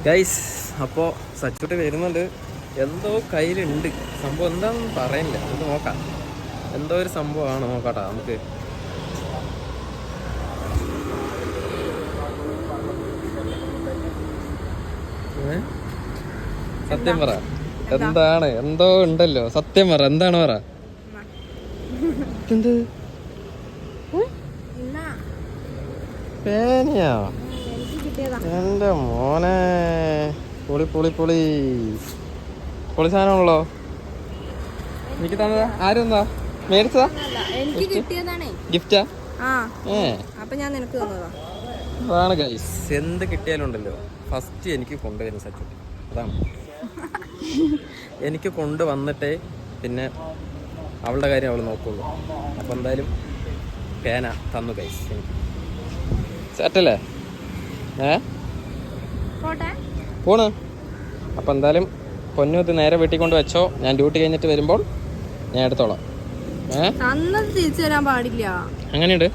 Guys, അപ്പോൾ സച്ചൂട്ട് വരുന്നുണ്ട്. എന്തോ കയ്യിലുണ്ട് സംഭവം, എന്താണെന്ന് പറയുന്നില്ല. നമുക്ക് നോക്കാം. എന്തോ ഒരു സംഭവമാണ്, നോക്കാട്ടാ നമുക്ക്. സത്യം പറ, എന്താണ്? എന്തോ ഉണ്ടല്ലോ, സത്യം പറ, എന്താണ് പറ. എന്ത് പേനയാ? എന്റെ മോനെ, പൊളി പൊളി പൊളി പൊളി സാധനമാണല്ലോ. എനിക്ക് തന്നതാ? ആരും മേടിച്ചതാ? ഗിഫ്റ്റാ? അതാണ് ഗൈസ്, എന്ത് കിട്ടിയാലും ഉണ്ടല്ലോ ഫസ്റ്റ് എനിക്ക് കൊണ്ടുവരുന്ന സച്ചു. അതാണ് എനിക്ക് കൊണ്ടുവന്നിട്ടേ പിന്നെ അവളുടെ കാര്യം അവൾ നോക്കുള്ളൂ. അപ്പം എന്തായാലും പേന തന്നു ഗൈസ് എനിക്ക്. സെറ്റല്ലേ? പോണ്. അപ്പം എന്തായാലും പൊന്നു ഇത് നേരെ വീട്ടിൽ കൊണ്ട് വെച്ചോ. ഞാൻ ഡ്യൂട്ടി കഴിഞ്ഞിട്ട് വരുമ്പോൾ ഞാൻ എടുത്തോളാം. തിരിച്ചു തരാൻ പാടില്ല. അങ്ങനെയുണ്ട്.